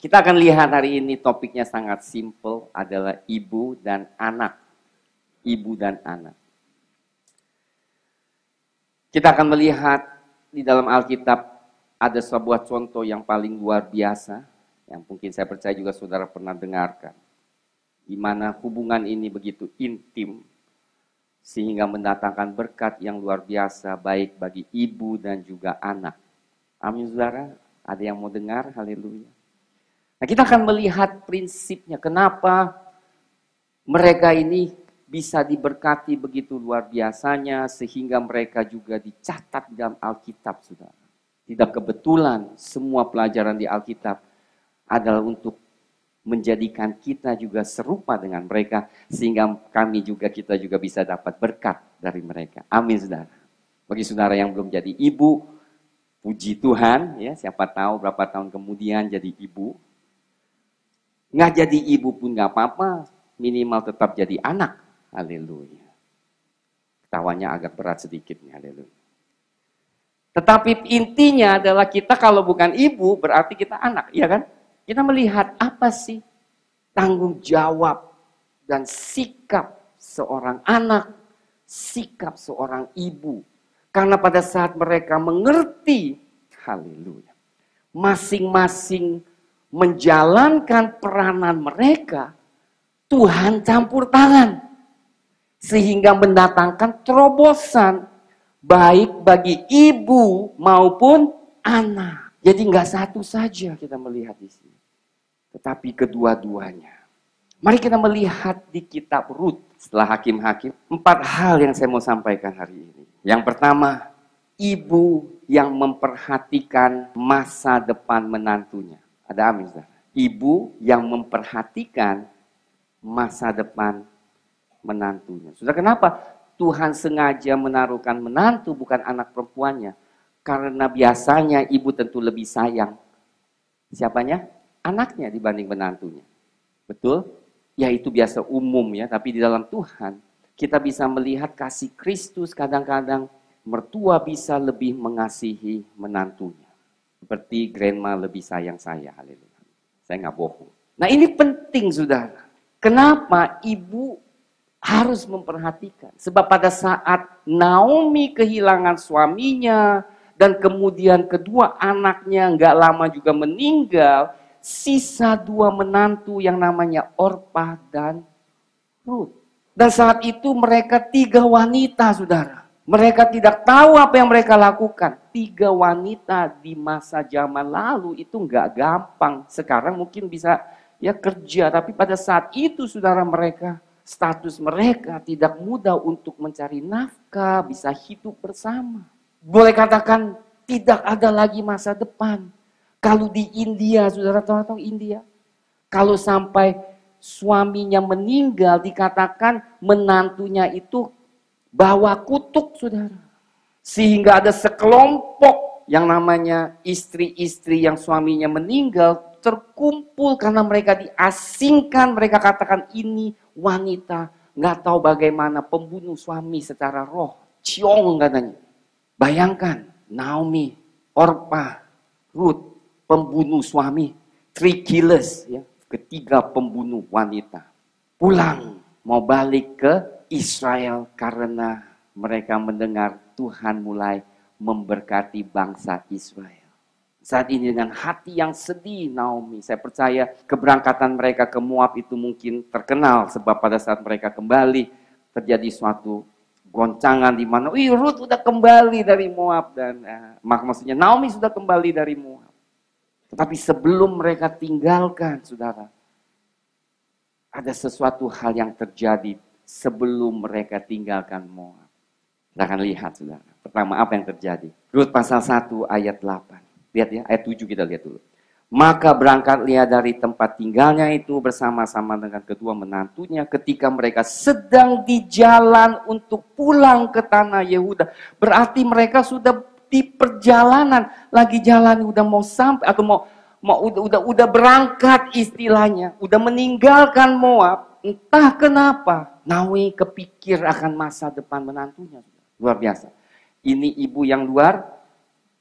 Kita akan lihat hari ini topiknya sangat simple, adalah ibu dan anak. Ibu dan anak. Kita akan melihat di dalam Alkitab ada sebuah contoh yang paling luar biasa, yang mungkin saya percaya juga saudara pernah dengarkan. Di mana hubungan ini begitu intim, sehingga mendatangkan berkat yang luar biasa, baik bagi ibu dan juga anak. Amin saudara, ada yang mau dengar? Haleluya. Nah, kita akan melihat prinsipnya, kenapa mereka ini bisa diberkati begitu luar biasanya, sehingga mereka juga dicatat dalam Alkitab, saudara. Tidak kebetulan semua pelajaran di Alkitab adalah untuk menjadikan kita juga serupa dengan mereka, sehingga kita juga bisa dapat berkat dari mereka. Amin, saudara. Bagi saudara yang belum jadi ibu, puji Tuhan, ya, siapa tahu berapa tahun kemudian jadi ibu. Nggak jadi ibu pun nggak apa-apa, minimal tetap jadi anak. Haleluya. Ketawanya agak berat sedikit nih, haleluya. Tetapi intinya adalah kita kalau bukan ibu berarti kita anak, iya kan? Kita melihat apa sih tanggung jawab dan sikap seorang anak, sikap seorang ibu. Karena pada saat mereka mengerti, haleluya, masing-masing menjalankan peranan mereka, Tuhan campur tangan. Sehingga mendatangkan terobosan, baik bagi ibu maupun anak. Jadi nggak satu saja kita melihat di sini, tetapi kedua-duanya. Mari kita melihat di kitab Rut setelah Hakim-Hakim, 4 hal yang saya mau sampaikan hari ini. Yang pertama, ibu yang memperhatikan masa depan menantunya. Ada amin, saudara? Ibu yang memperhatikan masa depan menantunya. Sudah kenapa Tuhan sengaja menaruhkan menantu bukan anak perempuannya? Karena biasanya ibu tentu lebih sayang siapanya? Anaknya dibanding menantunya. Betul? Ya itu biasa umum ya, tapi di dalam Tuhan kita bisa melihat kasih Kristus. Kadang-kadang mertua bisa lebih mengasihi menantunya. Seperti grandma lebih sayang saya, haleluya. Saya nggak bohong. Nah ini penting saudara. Kenapa ibu harus memperhatikan? Sebab pada saat Naomi kehilangan suaminya, dan kemudian kedua anaknya nggak lama juga meninggal, sisa 2 menantu yang namanya Orpah dan Rut. Dan saat itu mereka 3 wanita, saudara. Mereka tidak tahu apa yang mereka lakukan. 3 wanita di masa zaman lalu itu nggak gampang. Sekarang mungkin bisa ya kerja, tapi pada saat itu saudara mereka, status mereka tidak mudah untuk mencari nafkah, bisa hidup bersama. Boleh katakan tidak ada lagi masa depan. Kalau di India, saudara tahu India, kalau sampai suaminya meninggal, dikatakan menantunya itu bawa kutuk, saudara. Sehingga ada sekelompok yang namanya istri-istri yang suaminya meninggal terkumpul karena mereka diasingkan. Mereka katakan ini wanita nggak tahu bagaimana pembunuh suami secara roh. Ciong katanya. Bayangkan Naomi, Orpah, Rut, pembunuh suami, 3 killers, ya, 3 pembunuh wanita. Pulang mau balik ke Israel karena mereka mendengar Tuhan mulai memberkati bangsa Israel. Saat ini dengan hati yang sedih Naomi, saya percaya keberangkatan mereka ke Moab itu mungkin terkenal sebab pada saat mereka kembali terjadi suatu goncangan di mana, Rut sudah kembali dari Moab dan maksudnya Naomi sudah kembali dari Moab. Tetapi sebelum mereka tinggalkan, saudara, ada sesuatu hal yang terjadi sebelum mereka tinggalkan Moab. Kita akan lihat, saudara. Pertama, apa yang terjadi? Rut pasal 1 ayat 8. Lihat ya, ayat 7 kita lihat dulu. Maka berangkat dia dari tempat tinggalnya itu bersama-sama dengan kedua menantunya ketika mereka sedang di jalan untuk pulang ke tanah Yehuda. Berarti mereka sudah di perjalanan, lagi jalan udah mau sampai atau udah berangkat istilahnya, udah meninggalkan Moab. Entah kenapa Naomi kepikir akan masa depan menantunya. Luar biasa. Ini ibu yang luar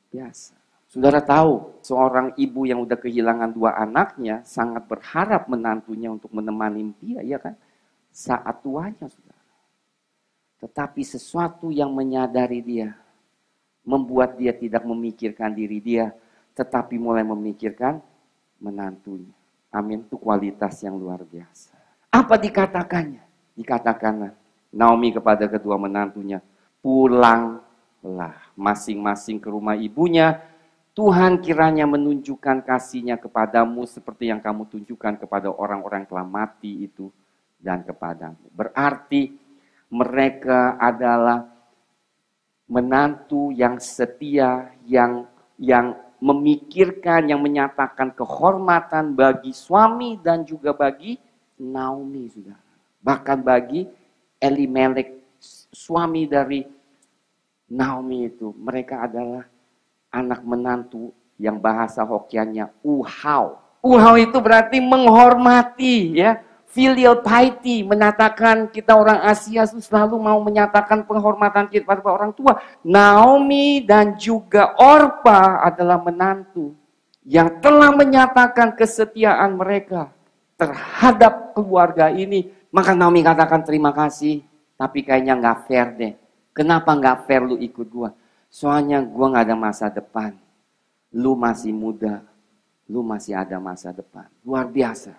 biasa. Saudara tahu, seorang ibu yang udah kehilangan 2 anaknya sangat berharap menantunya untuk menemani dia, ya kan? Saat tuanya, saudara. Tetapi sesuatu yang menyadari dia, membuat dia tidak memikirkan diri dia, tetapi mulai memikirkan menantunya. Amin, itu kualitas yang luar biasa. Apa dikatakannya? Dikatakan Naomi kepada kedua menantunya, pulanglah masing-masing ke rumah ibunya. Tuhan kiranya menunjukkan kasih-Nya kepadamu seperti yang kamu tunjukkan kepada orang-orang yang telah mati itu dan kepadamu. Berarti mereka adalah menantu yang setia, yang memikirkan, yang menyatakan kehormatan bagi suami dan juga bagi Naomi, saudara. Bahkan bagi Elimelek, suami dari Naomi itu, mereka adalah anak menantu yang bahasa Hokiannya uhau. Uhau itu berarti menghormati, ya. Filial piety, menyatakan kita orang Asia selalu mau menyatakan penghormatan kita kepada orang tua. Naomi dan juga Orpa adalah menantu yang telah menyatakan kesetiaan mereka terhadap keluarga ini. Maka Naomi katakan terima kasih, tapi kayaknya nggak fair deh. Kenapa nggak fair lu ikut gua? Soalnya gue gak ada masa depan. Lu masih muda. Lu masih ada masa depan. Luar biasa.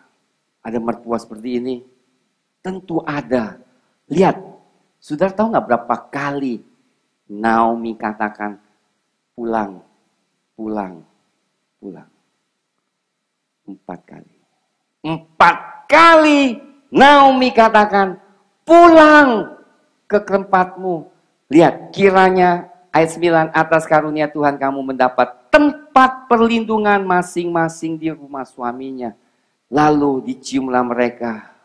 Ada mertua seperti ini? Tentu ada. Lihat. Saudara tahu gak berapa kali Naomi katakan pulang, pulang, pulang. 4 kali. 4 kali Naomi katakan pulang ke tempatmu. Lihat, kiranya ayat 9, atas karunia Tuhan kamu mendapat tempat perlindungan masing-masing di rumah suaminya. Lalu diciumlah mereka.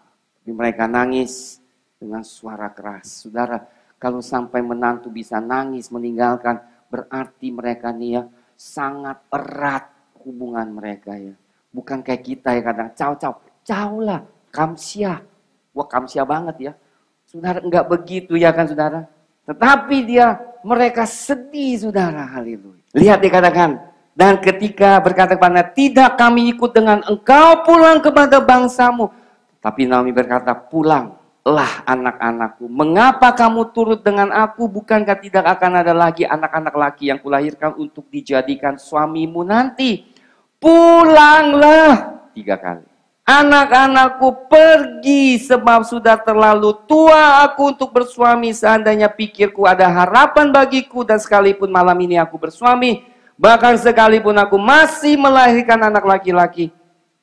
Mereka nangis dengan suara keras. Saudara, kalau sampai menantu bisa nangis meninggalkan, berarti mereka nih ya, sangat erat hubungan mereka ya. Bukan kayak kita ya kadang, caw lah, kamsia. Wah kamsia banget ya. Saudara, enggak begitu ya kan saudara. Tetapi mereka sedih saudara, haleluya. Lihat dikatakan, dan ketika berkata kepada, tidak kami ikut dengan engkau pulang kepada bangsamu. Tapi Naomi berkata, pulanglah anak-anakku. Mengapa kamu turut dengan aku? Bukankah tidak akan ada lagi anak-anak laki yang kulahirkan untuk dijadikan suamimu nanti? Pulanglah 3 kali. Anak-anakku pergi sebab sudah terlalu tua aku untuk bersuami. Seandainya pikirku ada harapan bagiku dan sekalipun malam ini aku bersuami, bahkan sekalipun aku masih melahirkan anak laki-laki,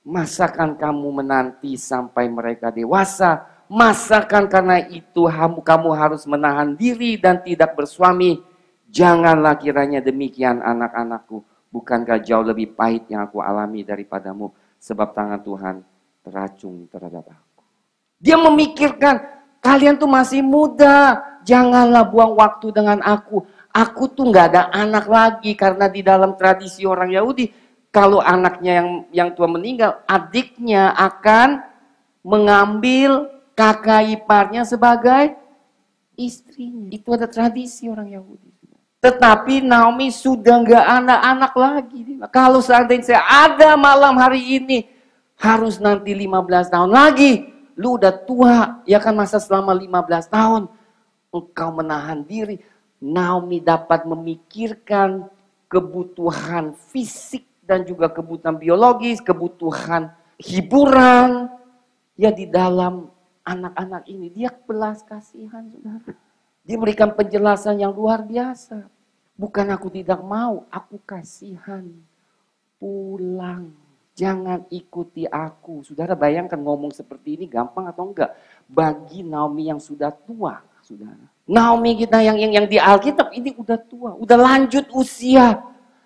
masakan kamu menanti sampai mereka dewasa? Masakan karena itu kamu harus menahan diri dan tidak bersuami? Janganlah kiranya demikian anak-anakku. Bukankah jauh lebih pahit yang aku alami daripadamu? Sebab tangan Tuhan teracung terhadap aku. Dia memikirkan, kalian tuh masih muda, janganlah buang waktu dengan aku. Aku tuh nggak ada anak lagi, karena di dalam tradisi orang Yahudi, kalau anaknya yang tua meninggal, adiknya akan mengambil kakak iparnya sebagai istrinya. Itu ada tradisi orang Yahudi. Tetapi Naomi sudah nggak anak-anak lagi. Kalau seandainya saya ada malam hari ini, harus nanti 15 tahun lagi. Lu udah tua, ya kan masa selama 15 tahun. Engkau menahan diri. Naomi dapat memikirkan kebutuhan fisik dan juga kebutuhan biologis, kebutuhan hiburan. Ya di dalam anak-anak ini, dia belas kasihan, saudara. Dia memberikan penjelasan yang luar biasa. Bukan aku tidak mau, aku kasihan. Pulang. Jangan ikuti aku. Saudara bayangkan ngomong seperti ini gampang atau enggak? Bagi Naomi yang sudah tua, saudara. Naomi kita yang di Alkitab ini udah tua, udah lanjut usia.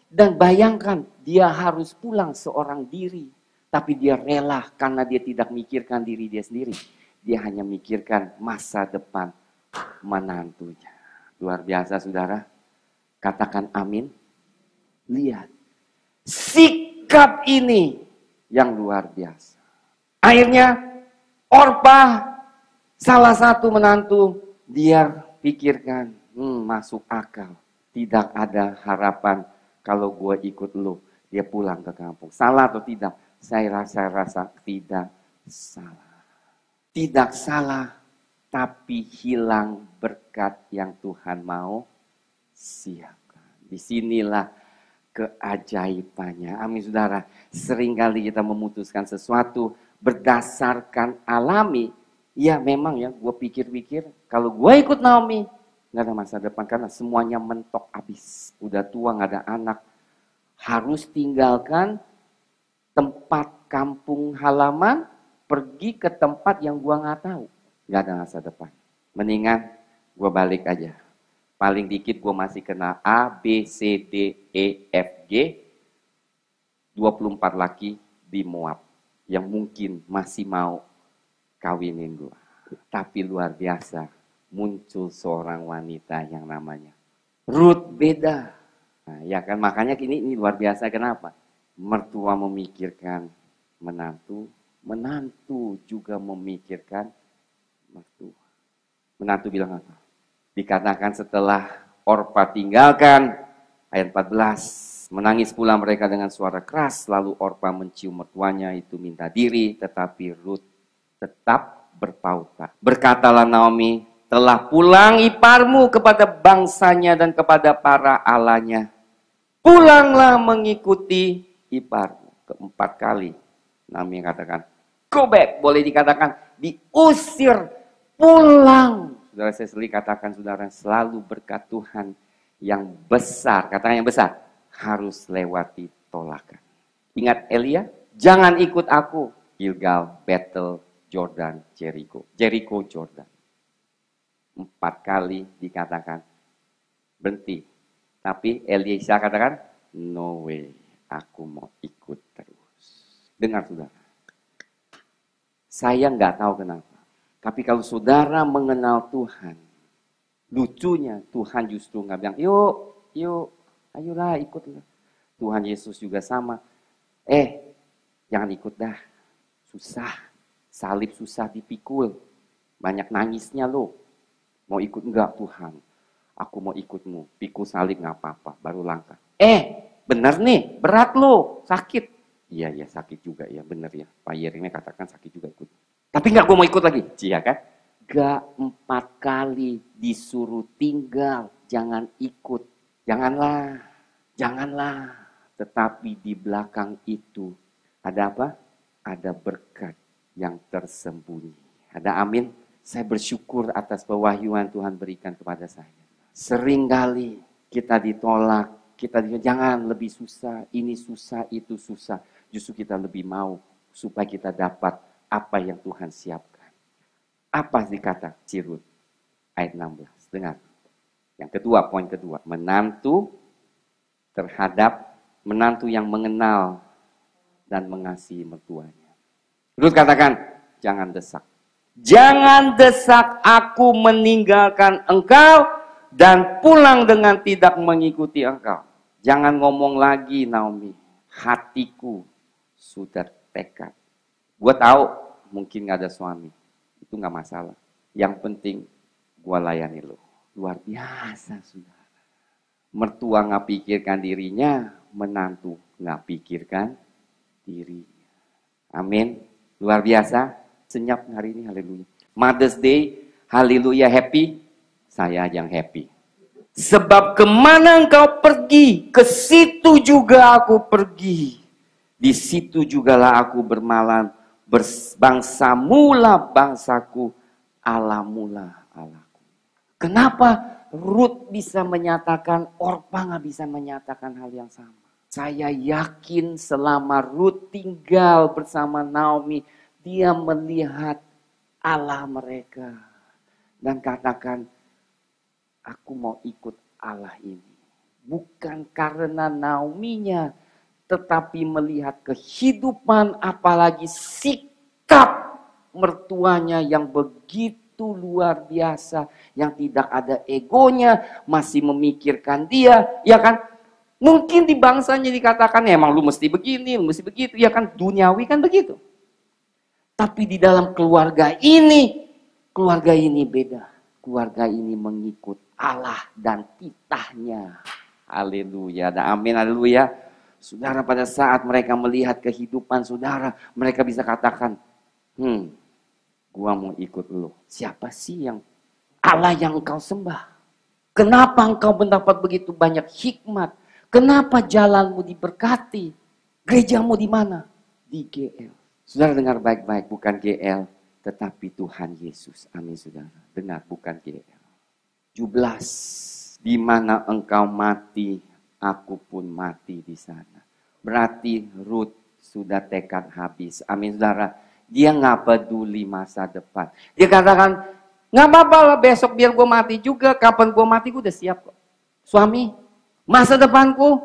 Dan bayangkan dia harus pulang seorang diri. Tapi dia rela karena dia tidak mikirkan diri dia sendiri. Dia hanya mikirkan masa depan menantunya. Luar biasa saudara. Katakan amin. Lihat. Sikap ini yang luar biasa. Akhirnya Orpa, salah satu menantu, dia pikirkan, masuk akal. Tidak ada harapan kalau gue ikut lu, dia pulang ke kampung. Salah atau tidak? Saya rasa tidak salah. Tidak salah, tapi hilang berkat yang Tuhan mau siapkan. Disinilah keajaibannya. Amin saudara. Seringkali kita memutuskan sesuatu berdasarkan alami. Ya memang ya, gue pikir-pikir kalau gue ikut Naomi, gak ada masa depan karena semuanya mentok habis. Udah tua, gak ada anak. Harus tinggalkan tempat kampung halaman, pergi ke tempat yang gue gak tahu. Gak ada masa depan. Mendingan gue balik aja. Paling dikit gue masih kena A, B, C, D, E, F, G. 24 laki di Moab. Yang mungkin masih mau kawinin gue. Tapi luar biasa. Muncul seorang wanita yang namanya Ruth. Beda. Nah, ya kan, makanya ini luar biasa. Kenapa? Mertua memikirkan menantu. Menantu juga memikirkan mertua. Menantu bilang apa? Dikatakan setelah Orpa tinggalkan, ayat 14, menangis pula mereka dengan suara keras, lalu Orpa mencium mertuanya itu minta diri, tetapi Ruth tetap berpauta. Berkatalah Naomi, telah pulang iparmu kepada bangsanya dan kepada para allahnya. Pulanglah mengikuti iparmu. Keempat kali Naomi katakan, go back, boleh dikatakan diusir, pulang. Saudara, saya sering katakan, saudara, selalu berkat Tuhan yang besar, katakan yang besar, harus lewati tolakan. Ingat Elia, jangan ikut aku. Gilgal, Bethel, Jordan, Jericho, Jordan. 4 kali dikatakan berhenti. Tapi Elisa katakan, no way, aku mau ikut terus. Dengar saudara, saya nggak tahu kenapa. Tapi kalau saudara mengenal Tuhan, lucunya Tuhan justru nggak bilang, yuk, ayolah ikutlah. Tuhan Yesus juga sama. Jangan ikut dah, susah. Salib susah dipikul, banyak nangisnya lo. Mau ikut enggak Tuhan? Aku mau ikutmu, pikul salib nggak apa-apa, baru langkah. Bener nih, berat lo, sakit. Iya sakit juga ya, bener ya. Pak Yeremia katakan sakit juga ikut. Tapi enggak, gue mau ikut lagi. Iya kan? Gak 4 kali disuruh tinggal. Jangan ikut. Janganlah. Tetapi di belakang itu ada apa? Ada berkat yang tersembunyi. Ada amin. Saya bersyukur atas pewahyuan Tuhan berikan kepada saya. Seringkali kita ditolak. Jangan lebih susah. Ini susah, itu susah. Justru kita lebih mau supaya kita dapat apa yang Tuhan siapkan. Apa dikata Ruth? Ayat 16. Dengar. Yang kedua, poin kedua. Menantu yang mengenal dan mengasihi mertuanya. Ruth katakan, jangan desak. Jangan desak aku meninggalkan engkau dan pulang dengan tidak mengikuti engkau. Jangan ngomong lagi Naomi. Hatiku sudah tekad. Gue tahu mungkin gak ada suami. Itu gak masalah. Yang penting gue layani lo. Luar biasa saudara. Mertua gak pikirkan dirinya. Menantu gak pikirkan dirinya. Amin. Luar biasa. Senyap hari ini, haleluya. Mother's Day, haleluya, happy. Saya yang happy. Sebab kemana engkau pergi, ke situ juga aku pergi. Di situ jugalah aku bermalam. Bangsamulah bangsaku, Allahmulah Allahku. Kenapa Ruth bisa menyatakan, Orpa gak bisa menyatakan hal yang sama? Saya yakin selama Ruth tinggal bersama Naomi, dia melihat Allah mereka. Dan katakan, aku mau ikut Allah ini. Bukan karena Naominya, tetapi melihat kehidupan, apalagi sikap mertuanya yang begitu luar biasa, yang tidak ada egonya, masih memikirkan dia, ya kan? Mungkin di bangsanya dikatakan, emang lu mesti begini, lu mesti begitu, ya kan? Duniawi kan begitu. Tapi di dalam keluarga ini beda. Keluarga ini mengikut Allah dan titahnya Haleluya, ada amin, haleluya. Saudara, pada saat mereka melihat kehidupan saudara, mereka bisa katakan, gua mau ikut lu. Siapa sih yang Allah yang engkau sembah? Kenapa engkau mendapat begitu banyak hikmat? Kenapa jalanmu diberkati? Gerejamu di mana? Di GL. Saudara dengar baik-baik, bukan GL, tetapi Tuhan Yesus. Amin saudara. Dengar, bukan GL. 17. Di mana engkau mati, aku pun mati di sana. Berarti Ruth sudah tekad habis. Amin saudara. Dia nggak peduli masa depan. Dia katakan, nggak apa-apa lah besok biar gue mati juga. Kapan gue mati gue udah siap kok. Suami, masa depanku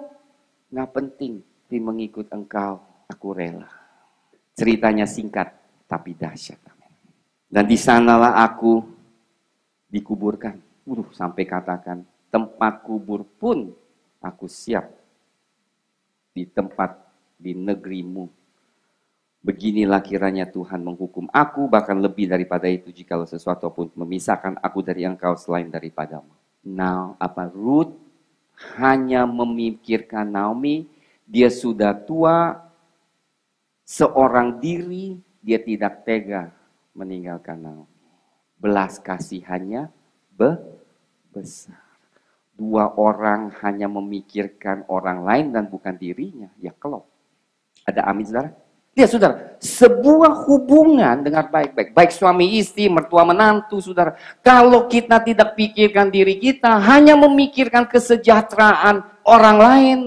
nggak penting. Tapi mengikut engkau, aku rela. Ceritanya singkat, tapi dahsyat. Dan di sanalah aku dikuburkan. Sampai katakan, tempat kubur pun aku siap di tempat di negerimu. Beginilah kiranya Tuhan menghukum aku, bahkan lebih daripada itu jikalau sesuatu pun memisahkan aku dari engkau selain daripadamu. Now, Ruth hanya memikirkan Naomi, dia sudah tua, seorang diri, dia tidak tega meninggalkan Naomi. Belas kasihannya besar. Dua orang hanya memikirkan orang lain dan bukan dirinya, ya kelop. Ada amin saudara? Lihat saudara, sebuah hubungan dengar baik-baik, baik suami istri, mertua menantu saudara. Kalau kita tidak pikirkan diri kita, hanya memikirkan kesejahteraan orang lain,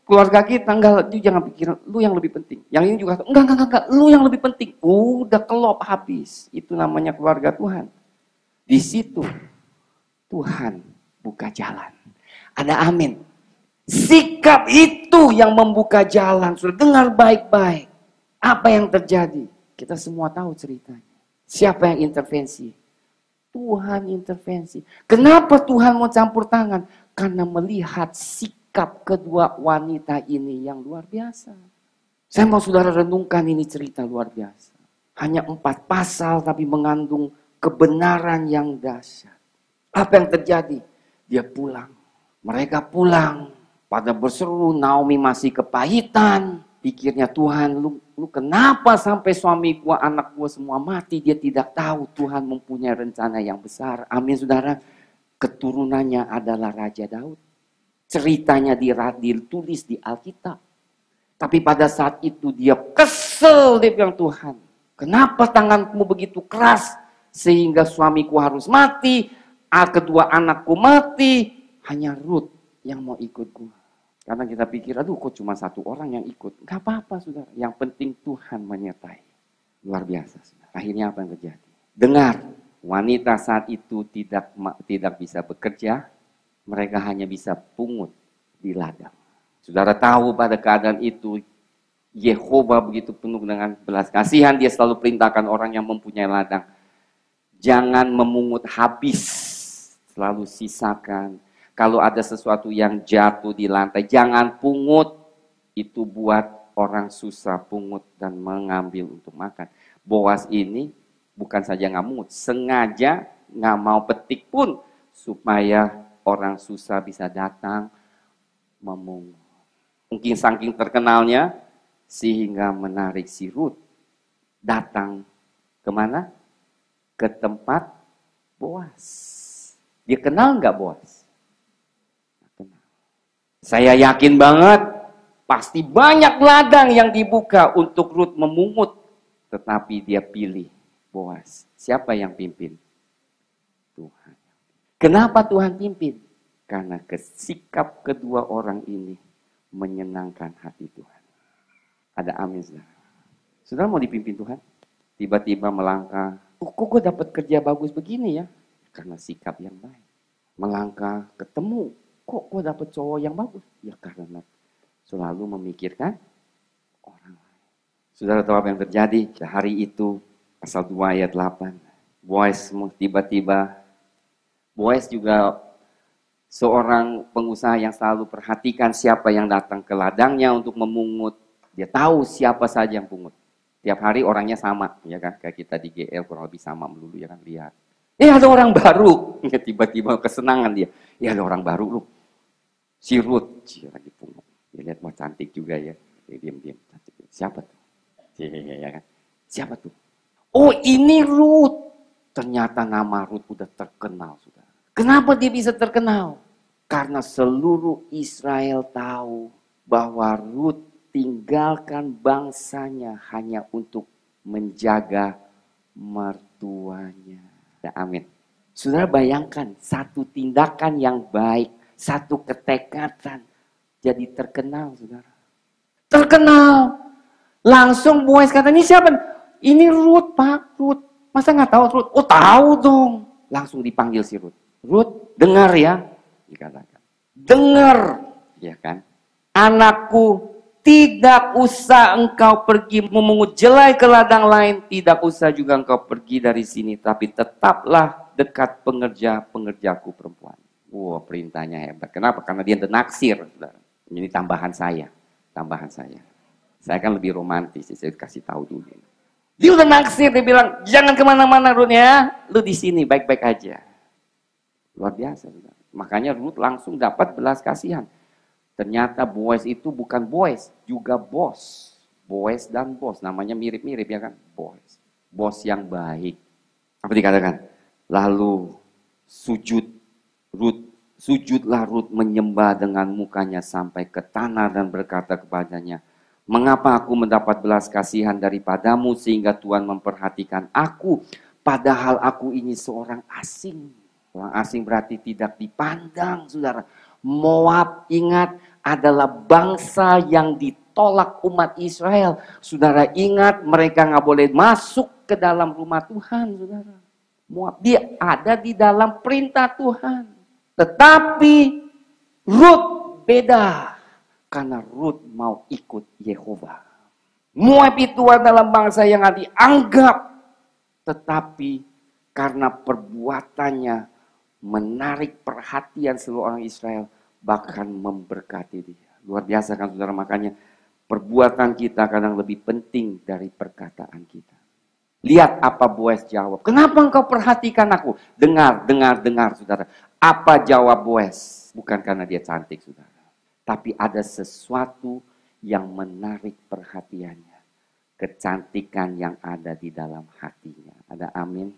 keluarga kita, enggak, itu jangan pikiran, lu yang lebih penting. Yang ini juga, enggak, lu yang lebih penting. Udah kelop habis, itu namanya keluarga Tuhan. Di situ Tuhan buka jalan. Ada amin. Sikap itu yang membuka jalan. Sudah dengar baik-baik. Apa yang terjadi? Kita semua tahu ceritanya. Siapa yang intervensi? Tuhan intervensi. Kenapa Tuhan mau campur tangan? Karena melihat sikap kedua wanita ini yang luar biasa. Saya mau saudara renungkan ini cerita luar biasa. Hanya 4 pasal tapi mengandung kebenaran yang dahsyat. Apa yang terjadi? Dia pulang. Mereka pulang. Pada berseru, Naomi masih kepahitan. Pikirnya, Tuhan, lu kenapa sampai suami gua, anak gua semua mati? Dia tidak tahu Tuhan mempunyai rencana yang besar. Amin, saudara. Keturunannya adalah Raja Daud. Ceritanya ditulis di Alkitab. Tapi pada saat itu dia kesel. Dia bilang, Tuhan, kenapa tanganmu begitu keras? Sehingga suamiku harus mati. Kedua anakku mati. Hanya Ruth yang mau ikut gua. Karena kita pikir, aduh kok cuma 1 orang yang ikut. Gak apa-apa saudara. Yang penting Tuhan menyertai. Luar biasa saudara. Akhirnya apa yang terjadi? Dengar, wanita saat itu tidak bisa bekerja. Mereka hanya bisa pungut di ladang. Saudara tahu pada keadaan itu, Yehova begitu penuh dengan belas kasihan. Dia selalu perintahkan orang yang mempunyai ladang. Jangan memungut habis. Selalu sisakan. Kalau ada sesuatu yang jatuh di lantai, jangan pungut. Itu buat orang susah pungut dan mengambil untuk makan. Boas ini bukan saja nggak mungut, sengaja nggak mau petik pun supaya orang susah bisa datang memungut. Mungkin saking terkenalnya sehingga menarik si Ruth datang kemana? Ke tempat Boas. Dia kenal nggak Boas? Saya yakin banget, pasti banyak ladang yang dibuka untuk Ruth memungut. Tetapi dia pilih Boas. Siapa yang pimpin? Tuhan. Kenapa Tuhan pimpin? Karena sikap kedua orang ini menyenangkan hati Tuhan. Ada amin, saudara. Saudara mau dipimpin Tuhan? Tiba-tiba melangkah. Kok gue dapat kerja bagus begini ya? Karena sikap yang baik. Melangkah, ketemu. Kok gue dapet cowok yang bagus? Ya karena selalu memikirkan orang lain. Saudara tahu apa yang terjadi? Hari itu, pasal 2 ayat 8. Boas tiba-tiba, Boas juga seorang pengusaha yang selalu perhatikan siapa yang datang ke ladangnya untuk memungut. Dia tahu siapa saja yang pungut. Tiap hari orangnya sama, ya kan? Kayak kita di GL kurang lebih sama melulu, ya kan? Lihat. Ada orang baru. Tiba-tiba kesenangan dia. Ada orang baru lu. Si Ruth, lagi pungut. Dia lihat mau cantik juga ya. Dia diam-diam. Siapa tuh? Ya kan? Siapa tuh? Oh, ini Ruth. Ternyata nama Ruth udah terkenal, saudara. Kenapa dia bisa terkenal? Karena seluruh Israel tahu bahwa Ruth tinggalkan bangsanya hanya untuk menjaga mertuanya. Ya, amin. Saudara bayangkan satu tindakan yang baik, satu ketekatan jadi terkenal, saudara. Terkenal. Langsung Boaz kata, ini siapa? Ini Ruth, Pak. Ruth. Masa nggak tahu Ruth? Oh, tahu dong. Langsung dipanggil si Ruth. Ruth, dengar ya. Dikatakan. Dengar. Ya kan? Anakku, tidak usah engkau pergi memungut jelai ke ladang lain. Tidak usah juga engkau pergi dari sini. Tapi tetaplah dekat pengerjaku perempuan. Wah, perintahnya hebat. Kenapa? Karena dia naksir. Ini tambahan saya. Tambahan saya. Saya kan lebih romantis. Saya kasih tahu dulu. Dia udah naksir. Dia bilang, jangan kemana-mana Ruth ya. Lu di sini baik-baik aja. Luar biasa. Makanya Ruth langsung dapat belas kasihan. Ternyata Boaz itu bukan Boaz, juga bos. Boaz dan bos, namanya mirip-mirip ya kan? Boaz. Bos yang baik. Apa dikatakan? Lalu sujudlah Ruth menyembah dengan mukanya sampai ke tanah dan berkata kepadanya, mengapa aku mendapat belas kasihan daripadamu sehingga Tuhan memperhatikan aku, padahal aku ini seorang asing. Orang asing berarti tidak dipandang, saudara. Moab, ingat, adalah bangsa yang ditolak umat Israel. Saudara ingat, mereka nggak boleh masuk ke dalam rumah Tuhan, saudara. Moab, dia ada di dalam perintah Tuhan. Tetapi Ruth beda, karena Ruth mau ikut Yehova. Moab itu adalah bangsa yang dianggap, tetapi karena perbuatannya menarik perhatian seluruh orang Israel, bahkan memberkati dia. Luar biasa kan saudara, makanya perbuatan kita kadang lebih penting dari perkataan kita. Lihat apa Boaz jawab. Kenapa engkau perhatikan aku? Dengar saudara. Apa jawab Boaz? Bukan karena dia cantik saudara. Tapi ada sesuatu yang menarik perhatiannya. Kecantikan yang ada di dalam hatinya. Ada amin?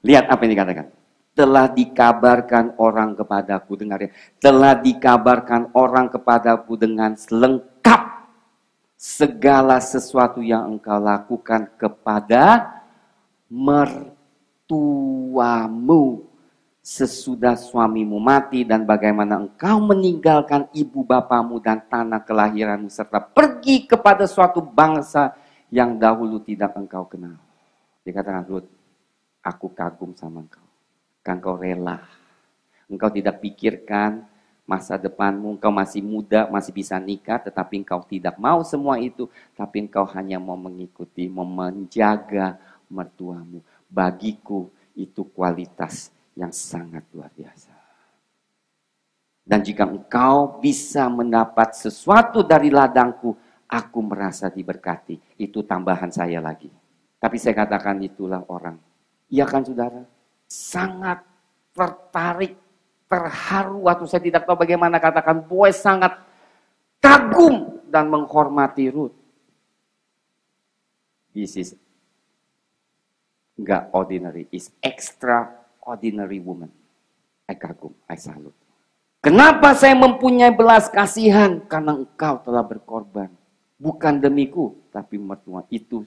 Lihat apa yang dikatakan. Telah dikabarkan orang kepadaku, dengar ya. Telah dikabarkan orang kepadaku dengan lengkap segala sesuatu yang engkau lakukan kepada mertuamu sesudah suamimu mati, dan bagaimana engkau meninggalkan ibu bapamu dan tanah kelahiranmu serta pergi kepada suatu bangsa yang dahulu tidak engkau kenal. Dikatakan Ruth, aku kagum sama engkau. Engkau rela. Engkau tidak pikirkan masa depanmu. Engkau masih muda, masih bisa nikah. Tetapi engkau tidak mau semua itu. Tapi engkau hanya mau mengikuti, mau menjaga mertuamu. Bagiku itu kualitas yang sangat luar biasa. Dan jika engkau bisa mendapat sesuatu dari ladangku, aku merasa diberkati. Itu tambahan saya lagi. Tapi saya katakan itulah orang. Iya kan saudara? Sangat tertarik, terharu, atau saya tidak tahu bagaimana katakan, Boaz sangat kagum dan menghormati Ruth. This is not ordinary, is extraordinary woman. I kagum, I salute. Kenapa saya mempunyai belas kasihan? Karena engkau telah berkorban. Bukan demiku, tapi mertua itu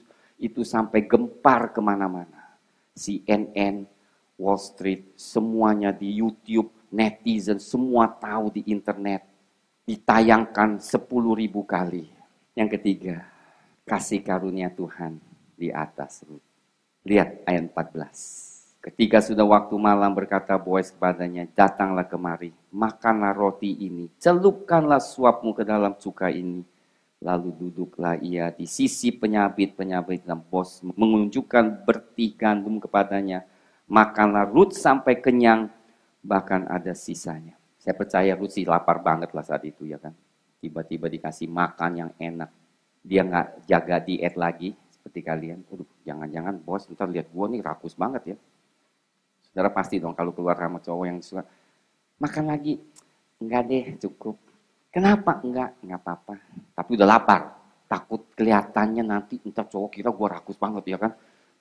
sampai gempar kemana-mana. CNN, Wall Street, semuanya di YouTube, netizen, semua tahu di internet. Ditayangkan 10.000 kali. Yang ketiga, kasih karunia Tuhan di atas Ruth. Lihat ayat 14. Ketika sudah waktu malam berkata Boaz kepadanya, datanglah kemari, makanlah roti ini, celupkanlah suapmu ke dalam cuka ini. Lalu duduklah ia di sisi penyabit-penyabit dan Boaz menunjukkan bertih gandum kepadanya. Makanlah Ruth sampai kenyang, bahkan ada sisanya. Saya percaya Ruth sih lapar banget lah saat itu ya kan. Tiba-tiba dikasih makan yang enak. Dia nggak jaga diet lagi seperti kalian. Aduh, jangan-jangan bos ntar lihat gua nih rakus banget ya. Saudara pasti dong kalau keluar sama cowok yang suka makan lagi. Enggak deh, cukup. Kenapa? Enggak apa-apa. Tapi udah lapar. Takut kelihatannya nanti entar cowok kira gue rakus banget ya kan.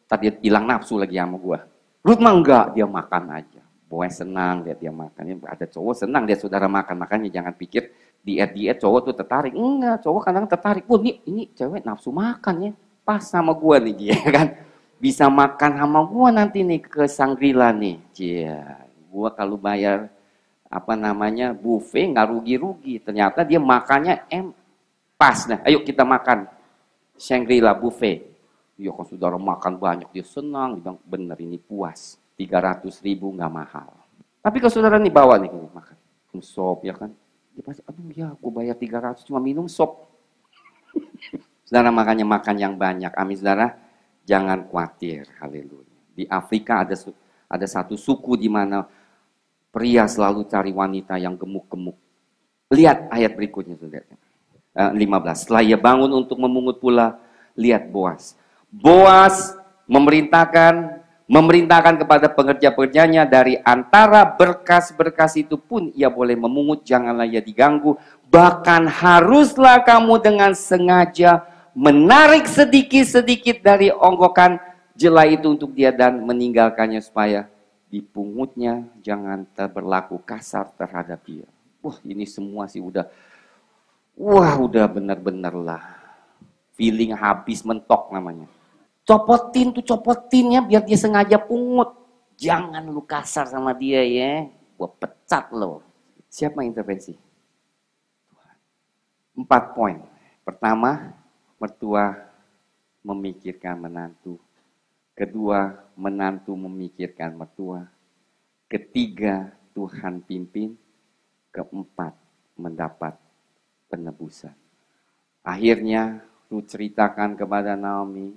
Tadi hilang nafsu lagi sama gue. Ruth mah enggak, dia makan aja. Boy senang lihat dia makan. Ada cowok senang lihat saudara makan. Makanya jangan pikir diet cowok tuh tertarik. Enggak, cowok kadang tertarik. Wah ini cewek nafsu makan ya. Pas sama gue nih dia kan. Bisa makan sama gue nanti nih ke Shangri-La nih. Cia, gue kalau bayar buffet nggak rugi-rugi. Ternyata dia makannya pas. Nah, ayo kita makan Shangri-La buffet. Ya kalau saudara makan banyak dia senang, dia bilang bener ini puas. 300.000 nggak mahal. Tapi kalau saudara nih bawa nih makan sop ya kan, dia pasti aduh ya gue bayar 300 cuma minum sop. Saudara makanya makan yang banyak. Amin saudara, jangan khawatir. Haleluya. Di Afrika ada satu suku di mana pria selalu cari wanita yang gemuk-gemuk. Lihat ayat berikutnya saudara. 15. Setelah ia bangun untuk memungut pula, lihat Boas. Boas memerintahkan kepada pekerja-pekerjanya dari antara berkas-berkas itu pun ia boleh memungut, janganlah ia diganggu. Bahkan haruslah kamu dengan sengaja menarik sedikit-sedikit dari onggokan jelai itu untuk dia dan meninggalkannya supaya dipungutnya jangan berlaku kasar terhadap dia. Wah ini semua sih udah benar-benar lah. Feeling habis mentok namanya. Copotin ya biar dia sengaja pungut. Jangan lu kasar sama dia ya. Gua pecat lo. Siapa intervensi? 4 poin. Pertama, mertua memikirkan menantu. Kedua, menantu memikirkan mertua. Ketiga, Tuhan pimpin. Keempat, mendapat penebusan. Akhirnya Ruth ceritakan kepada Naomi,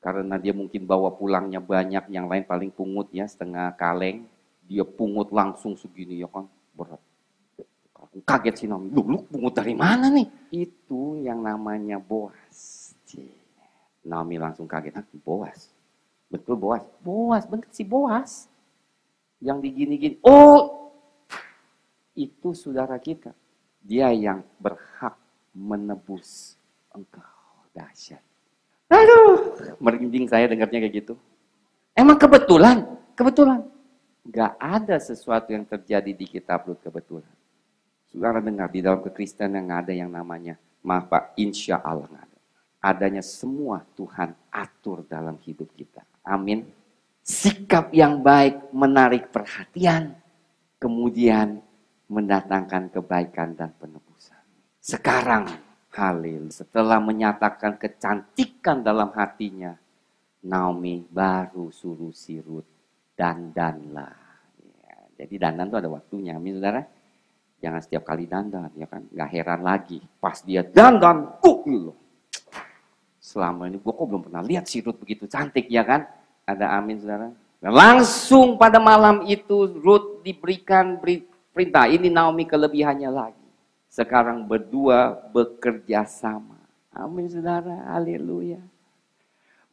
karena dia mungkin bawa pulangnya banyak, yang lain paling pungut ya, setengah kaleng. Dia pungut langsung segini ya kan, berat. Kaget si Naomi, lu pungut dari mana nih? Itu yang namanya Boas. Naomi langsung kaget, Boas? Betul Boas? Boas, bener si Boas. Yang digini-gini, oh itu saudara kita. Dia yang berhak menebus engkau. Dahsyat. Aduh, merinding saya dengarnya kayak gitu. Emang kebetulan? Kebetulan. Gak ada sesuatu yang terjadi di kitab Rut kebetulan. Saudara dengar, di dalam kekristenan yang ada yang namanya, maaf Pak, insya Allah gak ada. Adanya semua Tuhan atur dalam hidup kita. Amin. Sikap yang baik menarik perhatian, kemudian mendatangkan kebaikan dan penebusan. Sekarang, Halil, setelah menyatakan kecantikan dalam hatinya, Naomi baru suruh si Rut dandanlah. Ya, jadi dandan itu ada waktunya, amin saudara. Jangan setiap kali dandan, ya kan? Gak heran lagi, pas dia dandan, loh. Selama ini gue kok belum pernah lihat si Rut begitu cantik, ya kan? Ada amin saudara. Langsung pada malam itu Rut diberikan perintah, ini Naomi kelebihannya lagi. Sekarang berdua bekerja sama. Amin saudara, haleluya.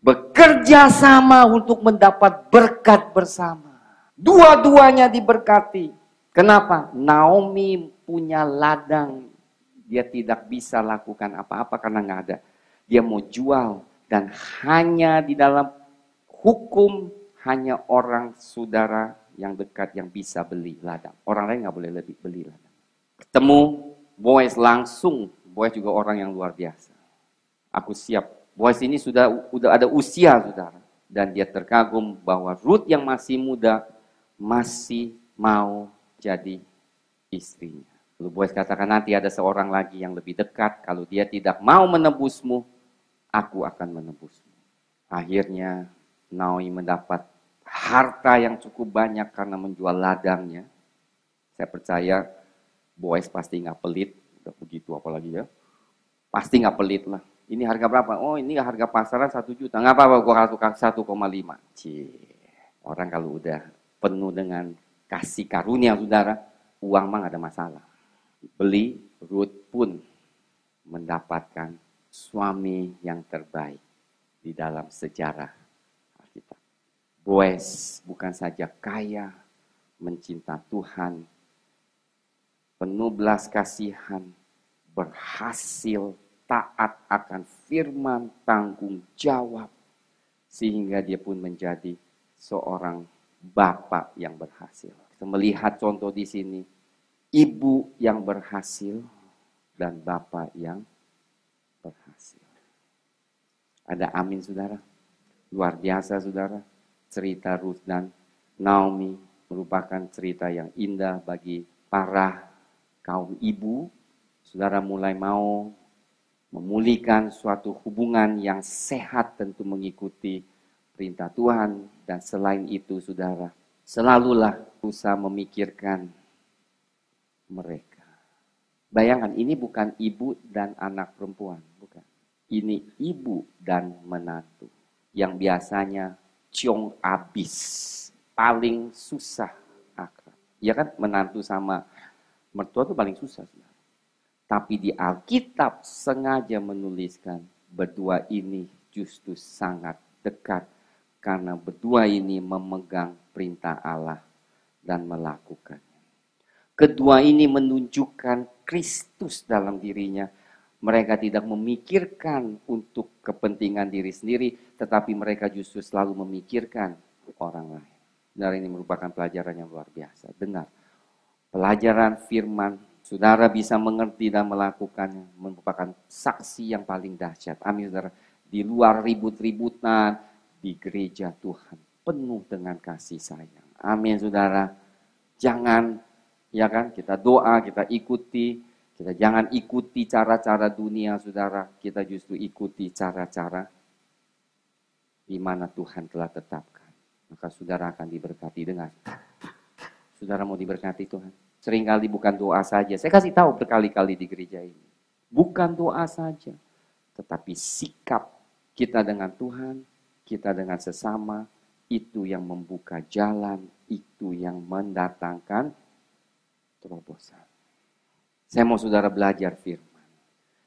Bekerja sama untuk mendapat berkat bersama. Dua-duanya diberkati. Kenapa? Naomi punya ladang. Dia tidak bisa lakukan apa-apa karena nggak ada. Dia mau jual dan hanya di dalam hukum hanya orang saudara yang dekat yang bisa beli ladang. Orang lain nggak boleh lebih beli ladang. Ketemu Boaz langsung. Boaz juga orang yang luar biasa. Aku siap. Boaz ini sudah ada usia saudara. Dan dia terkagum bahwa Rut yang masih muda masih mau jadi istrinya. Lalu Boaz katakan nanti ada seorang lagi yang lebih dekat. Kalau dia tidak mau menebusmu, aku akan menebusmu. Akhirnya Naomi mendapat harta yang cukup banyak karena menjual ladangnya. Saya percaya Boaz pasti nggak pelit, udah begitu apalagi ya. Pasti nggak pelit lah. Ini harga berapa? Oh ini harga pasaran 1 juta. Nggak apa-apa, gua kasih 1,5. Orang kalau udah penuh dengan kasih karunia saudara, uang mah nggak ada masalah. Beli, Rut pun mendapatkan suami yang terbaik di dalam sejarah Alkitab. Boaz bukan saja kaya, mencinta Tuhan, penuh belas kasihan, berhasil, taat akan firman, tanggung jawab, sehingga dia pun menjadi seorang bapak yang berhasil. Kita melihat contoh di sini, ibu yang berhasil dan bapak yang berhasil. Ada amin saudara? Luar biasa saudara. Cerita Ruth dan Naomi merupakan cerita yang indah bagi para kaum ibu. Saudara mulai mau memulihkan suatu hubungan yang sehat, tentu mengikuti perintah Tuhan. Dan selain itu saudara, selalulah berusaha memikirkan mereka. Bayangkan, ini bukan ibu dan anak perempuan, bukan. Ini ibu dan menantu yang biasanya ciong abis, paling susah akrab. Ya kan, menantu sama mertua itu paling susah. Saudara. Tapi di Alkitab sengaja menuliskan berdua ini justru sangat dekat. Karena berdua ini memegang perintah Allah dan melakukannya. Kedua ini menunjukkan Kristus dalam dirinya. Mereka tidak memikirkan untuk kepentingan diri sendiri, tetapi mereka justru selalu memikirkan orang lain. Benar, ini merupakan pelajaran yang luar biasa. Benar, pelajaran firman, saudara bisa mengerti dan melakukannya, merupakan saksi yang paling dahsyat. Amin saudara. Di luar ribut-ributan, di gereja Tuhan penuh dengan kasih sayang. Amin saudara. Jangan, ya kan, kita doa, kita ikuti. Kita jangan ikuti cara-cara dunia, saudara. Kita justru ikuti cara-cara di mana Tuhan telah tetapkan. Maka saudara akan diberkati. dengan. Saudara mau diberkati Tuhan? Seringkali bukan doa saja. Saya kasih tahu berkali-kali di gereja ini. Bukan doa saja. Tetapi sikap kita dengan Tuhan, kita dengan sesama, itu yang membuka jalan, itu yang mendatangkan terobosan. Saya mau saudara belajar firman.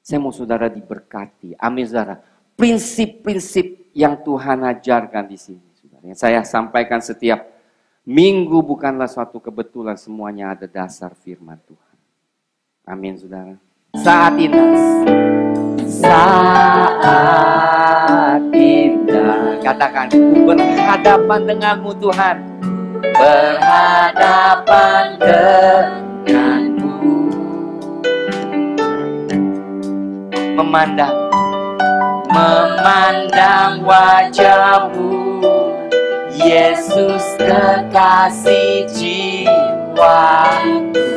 Saya mau saudara diberkati. Amin saudara. Prinsip-prinsip yang Tuhan ajarkan di sini. Saudara. Yang saya sampaikan setiap minggu bukanlah suatu kebetulan. Semuanya ada dasar firman Tuhan. Amin saudara. Saat indah. Saat indah. Katakan, berhadapan denganmu Tuhan. Berhadapan denganmu. Memandang wajahmu, Yesus kekasih jiwaku.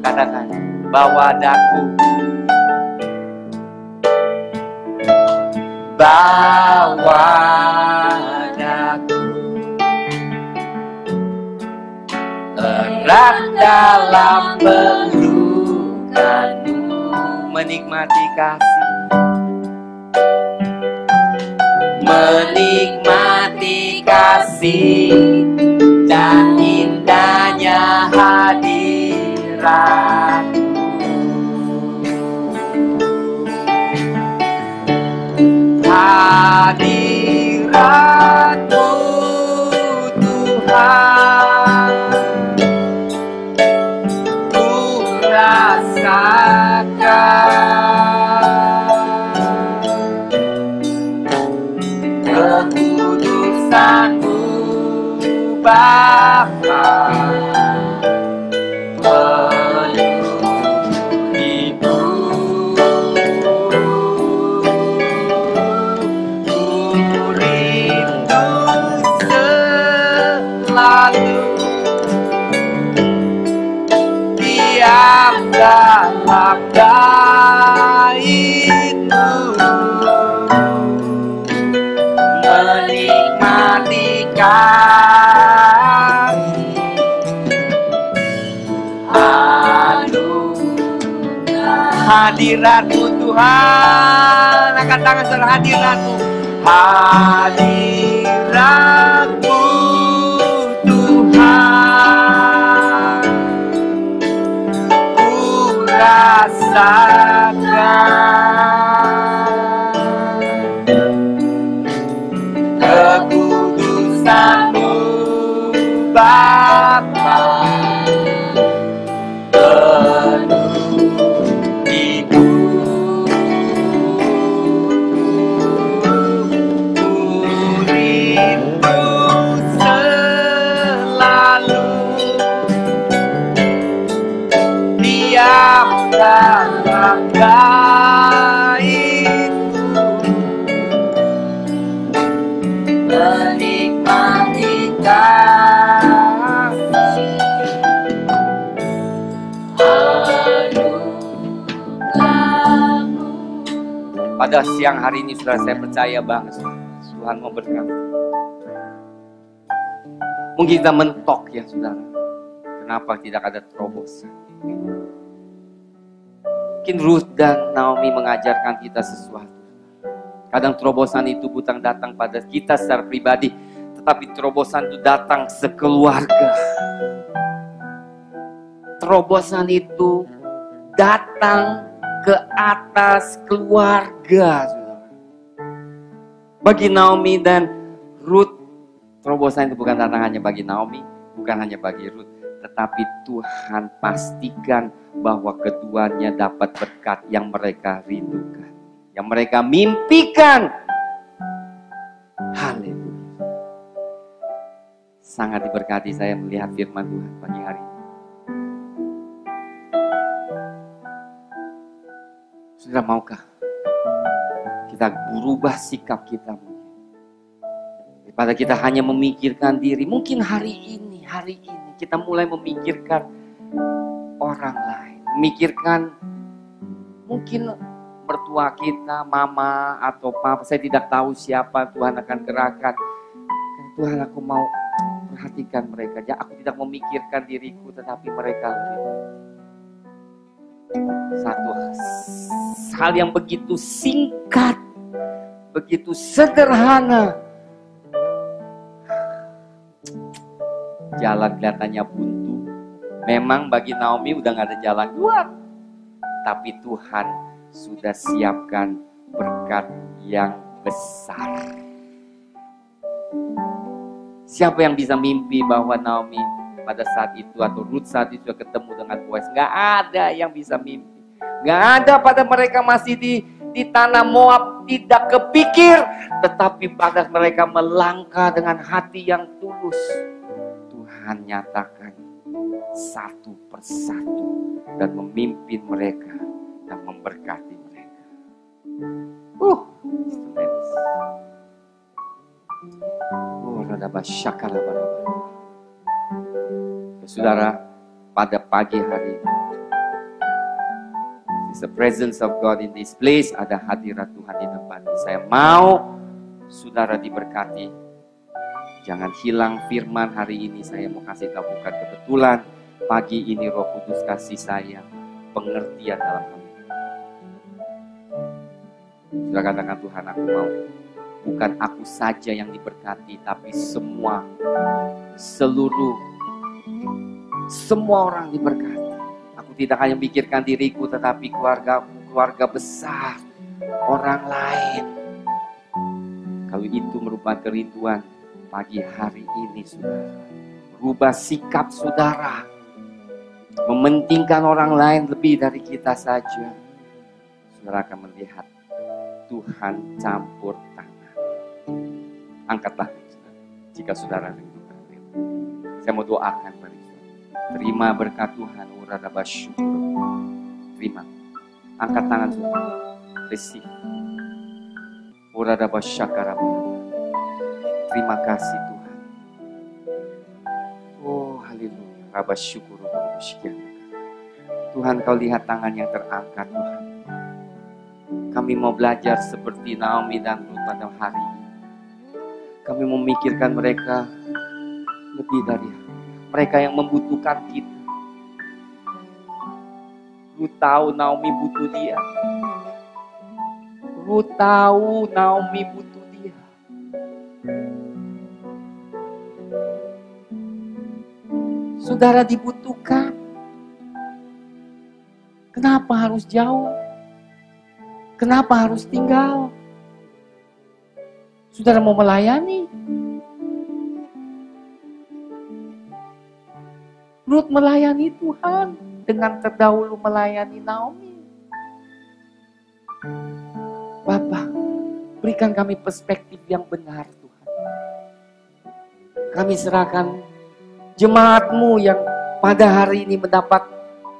Katakan, bawa daku, bawa daku, erat dalam pelukanmu. Menikmati kasih, menikmati kasih dan indahnya hadiratmu. Hadiratmu Tuhan, ku rasakan kekudusan-Mu Bapa, penuhiku. Ku rindu selalu diam dalam bait-Mu, menikmati kasih hadirat-Mu Tuhan. Angkat tangan saudara, hadirat-Mu, hadirat-Mu Tuhan, ku rasakan kekudusan-Mu Bapa, penuhiku. pada siang hari ini, saudara, saya percaya banget Tuhan mau berkati. Mungkin kita mentok ya, saudara. Kenapa tidak ada terobosan? Mungkin Ruth dan Naomi mengajarkan kita sesuatu. Kadang terobosan itu bukan datang pada kita secara pribadi, tetapi terobosan itu datang sekeluarga. Terobosan itu datang ke atas keluarga, saudara. Bagi Naomi dan Ruth, terobosan itu bukan datang hanya bagi Naomi, bukan hanya bagi Ruth, tetapi Tuhan pastikan bahwa keduanya dapat berkat yang mereka rindukan, yang mereka mimpikan. Haleluya. Sangat diberkati saya melihat firman Tuhan pagi hari ini. Saudara, maukah kita berubah sikap kita mungkin? Daripada kita hanya memikirkan diri, mungkin hari ini kita mulai memikirkan orang lain. Memikirkan mungkin mertua kita, mama atau papa, saya tidak tahu siapa Tuhan akan gerakkan. Tuhan, aku mau perhatikan mereka. Ya, aku tidak memikirkan diriku, tetapi mereka lebih baik. Satu hal yang begitu singkat, begitu sederhana. Jalan kelihatannya buntu. Memang bagi Naomi udah gak ada jalan keluar. Tapi Tuhan sudah siapkan berkat yang besar. Siapa yang bisa mimpi bahwa Naomi pada saat itu atau Ruth saat itu ketemu dengan Boaz? Gak ada yang bisa mimpi. Gak ada, pada mereka masih di tanah Moab, tidak kepikir. Tetapi pada mereka melangkah dengan hati yang tulus, Tuhan nyatakan satu persatu dan memimpin mereka dan memberkati mereka. Tremendous. Saudara, pada pagi hari ini, the presence of God in this place, ada hadirat Tuhan di tempat ini. Saya mau saudara diberkati. Jangan hilang firman hari ini. Saya mau kasih tahu, bukan kebetulan pagi ini Roh Kudus kasih saya pengertian dalam hal ini. Saudara katakan, Tuhan, aku mau bukan aku saja yang diberkati, tapi semua orang diberkati. Aku tidak hanya memikirkan diriku, tetapi keluarga besar, orang lain. Kalau itu merupakan kerinduan pagi hari ini, saudara, rubah sikap saudara, mementingkan orang lain lebih dari kita saja. Saudara akan melihat Tuhan campur tangan. Angkatlah jika saudara rindukan. Saya mau doakan bagi saudara. Terima berkat Tuhan. Urada bersyukur. Terima. Angkat tangan saudara. Receive. Urada bersyakara. Terima kasih Tuhan. Oh haleluya. Raba syukur. Tuhan, kau lihat tangan yang terangkat Tuhan. Kami mau belajar seperti Naomi dan Ruth pada hari ini. Kami memikirkan mereka lebih dari mereka yang membutuhkan kita. Ruth tahu Naomi butuh dia. Ruth tahu Naomi butuh dia. Saudara dibutuhkan. Kenapa harus jauh? Kenapa harus tinggal? Saudara mau melayani? Ruth melayani Tuhan dengan terdahulu melayani Naomi. Bapa, berikan kami perspektif yang benar Tuhan. Kami serahkan jemaat-Mu yang pada hari ini mendapat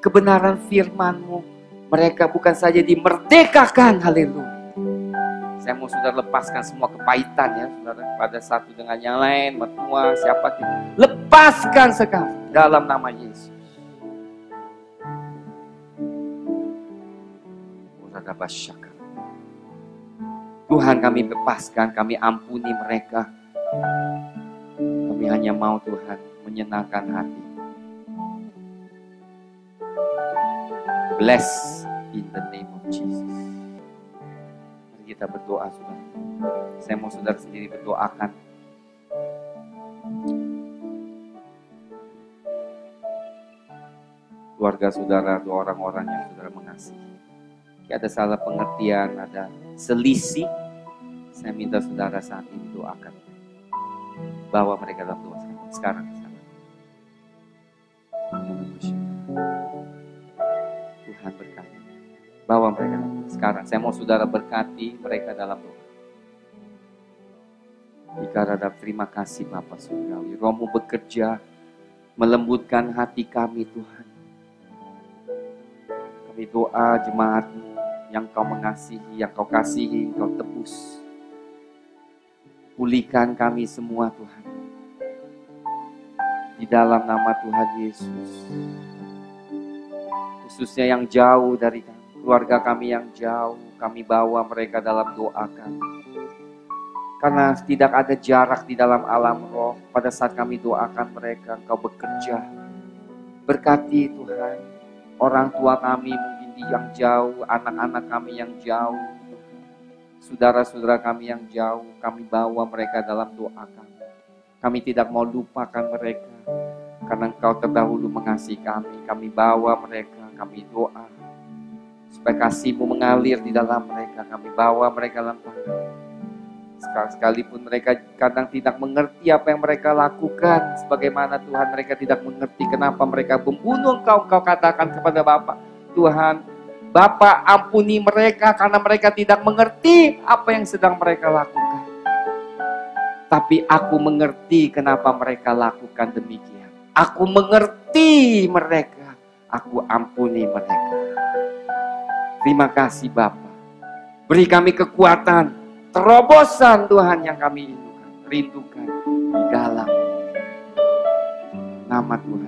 kebenaran firman-Mu. Mereka bukan saja dimerdekakan, haleluya. Saya mau saudara lepaskan semua kepahitan ya saudara, pada satu dengan yang lain, mertua, siapa kita. Lepaskan sekarang dalam nama Yesus. Urada basyakar. Tuhan, kami bebaskan, kami ampuni mereka. Kami hanya mau Tuhan menyenangkan hati. Bless in the name of Jesus. Mari kita berdoa, saudara. Saya mau saudara sendiri berdoakan. Keluarga saudara, dua orang-orang yang saudara mengasihi. Jika ada salah pengertian, ada selisih, saya minta saudara saat ini doakan. Bawa mereka dalam doa sekarang. Tuhan berkati. Bawa mereka dalam doa sekarang. Saya mau saudara berkati mereka dalam doa. Dikarenakan terima kasih Bapa Surgawi. Roh-Mu bekerja melembutkan hati kami Tuhan. Kami doa jemaat-Mu yang Kau mengasihi, yang Kau kasihi, Kau tebus. Pulihkan kami semua Tuhan. Di dalam nama Tuhan Yesus. Khususnya yang jauh dari kami, keluarga kami yang jauh, kami bawa mereka dalam doa kami. Karena tidak ada jarak di dalam alam roh. Pada saat kami doakan mereka, Engkau bekerja. Berkati Tuhan, orang tua kami mungkin yang jauh, anak-anak kami yang jauh, saudara-saudara kami yang jauh, kami bawa mereka dalam doa kami. Kami tidak mau lupakan mereka, karena Engkau terdahulu mengasihi kami. Kami bawa mereka, kami doa, supaya kasih-Mu mengalir di dalam mereka. Kami bawa mereka dalam tangan. Sekalipun mereka kadang tidak mengerti apa yang mereka lakukan, sebagaimana Tuhan mereka tidak mengerti kenapa mereka membunuh Engkau. Engkau katakan kepada Bapa, Tuhan, Bapa ampuni mereka karena mereka tidak mengerti apa yang sedang mereka lakukan. Tapi aku mengerti kenapa mereka lakukan demikian. Aku mengerti mereka, aku ampuni mereka. Terima kasih Bapa. Beri kami kekuatan, terobosan Tuhan yang kami rindukan di dalam nama Tuhan